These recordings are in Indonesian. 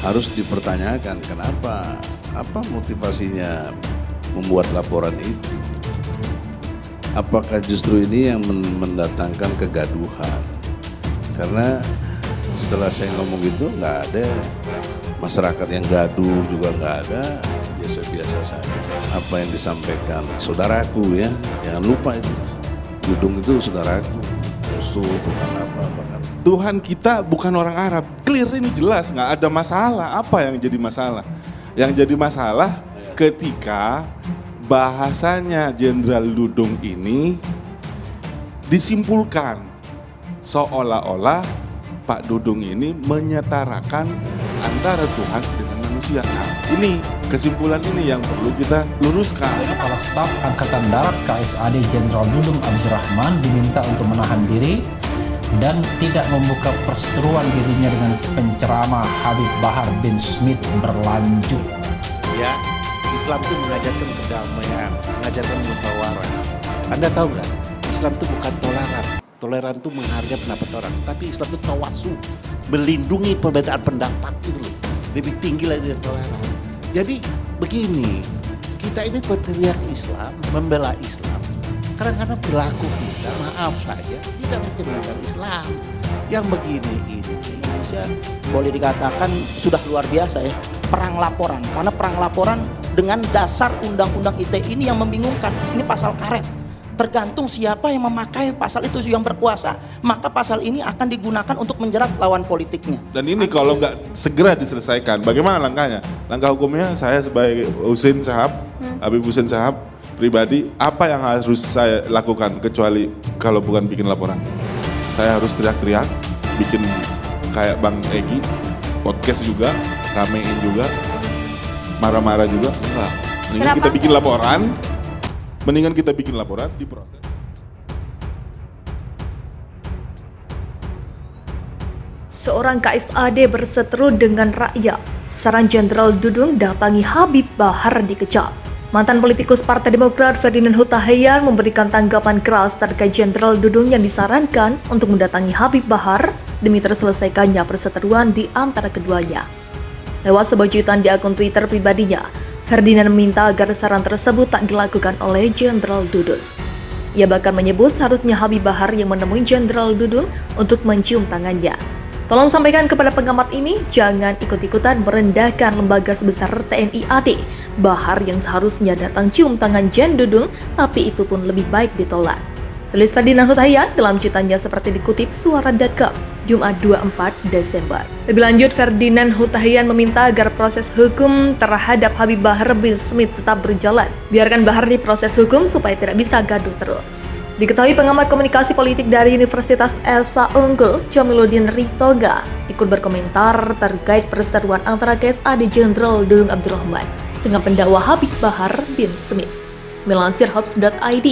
harus dipertanyakan kenapa, apa motivasinya membuat laporan itu. Apakah justru ini yang mendatangkan kegaduhan? Karena setelah saya ngomong gitu nggak ada masyarakat yang gaduh, juga nggak ada, biasa-biasa saja. Apa yang disampaikan saudaraku ya, jangan lupa itu, Dudung itu saudaraku, musuh bukan apa-apa kan. Tuhan kita bukan orang Arab, clear ini jelas, nggak ada masalah. Apa yang jadi masalah? Yang jadi masalah ketika bahasanya Jenderal Dudung ini disimpulkan seolah-olah Pak Dudung ini menyetarakan antara Tuhan dengan manusia. Nah, ini kesimpulan ini yang perlu kita luruskan. Kepala Staf Angkatan Darat KSAD Jenderal Dudung Abdurrahman diminta untuk menahan diri dan tidak membuka perseteruan dirinya dengan penceramah Habib Bahar bin Smith berlanjut. Ya, Islam itu mengajarkan kedamaian, mengajarkan musyawarah. Anda tahu nggak? Islam itu bukan toleran. Toleran itu menghargai pendapat orang. Tapi Islam itu tawasu, melindungi perbedaan pendapat itu loh. Lebih tinggi lagi dari toleran. Jadi begini, kita ini berteriak Islam, membela Islam. Kadang-kadang perilaku kita, maaf saja, tidak mencerminkan Islam. Yang begini ini, Indonesia boleh dikatakan sudah luar biasa ya. Perang laporan, karena perang laporan dengan dasar undang-undang ITE ini yang membingungkan. Ini pasal karet. Tergantung siapa yang memakai pasal itu yang berkuasa, maka pasal ini akan digunakan untuk menjerat lawan politiknya. Dan ini kalau nggak segera diselesaikan, bagaimana langkahnya? Langkah hukumnya saya sebagai Husein Shahab, Habib Husein Shahab pribadi, apa yang harus saya lakukan kecuali kalau bukan bikin laporan? Saya harus teriak-teriak, bikin kayak Bang Egy, podcast juga, ramein juga, marah-marah juga, enggak. Mendingan kita bikin laporan, diproses. Seorang KSAD berseteru dengan rakyat. Saran Jenderal Dudung datangi Habib Bahar dikecam. Mantan politikus Partai Demokrat Ferdinand Huta Heian memberikan tanggapan keras terkait Jenderal Dudung yang disarankan untuk mendatangi Habib Bahar demi terselesaikannya perseteruan di antara keduanya. Lewat sebuah cuitan di akun Twitter pribadinya, Ferdinand meminta agar saran tersebut tak dilakukan oleh Jenderal Dudung. Ia bahkan menyebut seharusnya Habib Bahar yang menemui Jenderal Dudung untuk mencium tangannya. Tolong sampaikan kepada pengamat ini, jangan ikut-ikutan merendahkan lembaga sebesar TNI AD. Bahar yang seharusnya datang cium tangan Jen Dudung, tapi itu pun lebih baik ditolak. Tulis Ferdinand Huta Heian dalam cuitannya seperti dikutip suara.com, Jumat 24 Desember. Lebih lanjut, Ferdinand Huta Heian meminta agar proses hukum terhadap Habib Bahar bin Smith tetap berjalan. Biarkan Bahar diproses hukum supaya tidak bisa gaduh terus. Diketahui pengamat komunikasi politik dari Universitas Esa Unggul, Jamiluddin Ritoga, ikut berkomentar terkait perseteruan antara KSAD Jenderal Dudung Abdurrahman dengan pendakwa Habib Bahar bin Smith. Melansir Hops.id,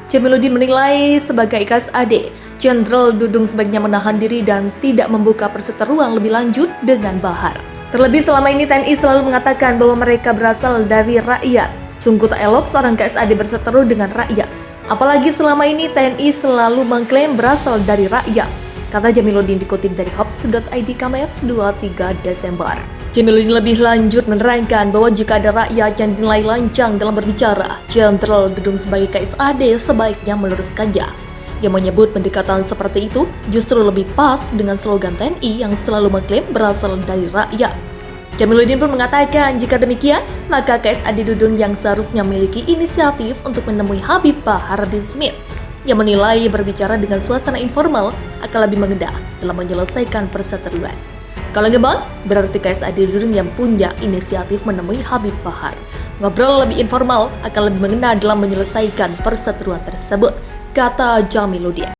Jamiluddin menilai sebagai KSAD, Jenderal Dudung sebaiknya menahan diri dan tidak membuka perseteruan lebih lanjut dengan Bahar. Terlebih selama ini TNI selalu mengatakan bahwa mereka berasal dari rakyat. Sungguh tak elok seorang KSAD berseteru dengan rakyat. Apalagi selama ini TNI selalu mengklaim berasal dari rakyat, kata Jamiluddin dikutip dari Hops.id Kamis 23 Desember. Jamiluddin lebih lanjut menerangkan bahwa jika ada rakyat yang dinilai lancang dalam berbicara, Jenderal Dudung sebagai KSAD sebaiknya meluruskannya. Yang menyebut pendekatan seperti itu justru lebih pas dengan slogan TNI yang selalu mengklaim berasal dari rakyat. Jamiluddin pun mengatakan jika demikian, maka KSAD Dudung yang seharusnya memiliki inisiatif untuk menemui Habib Bahar bin Smith yang menilai berbicara dengan suasana informal akan lebih mengena dalam menyelesaikan perseteruan. Kalau ngembang, berarti KSAD Dudung yang punya inisiatif menemui Habib Bahar. Ngobrol lebih informal akan lebih mengena dalam menyelesaikan perseteruan tersebut, kata Jamiluddin.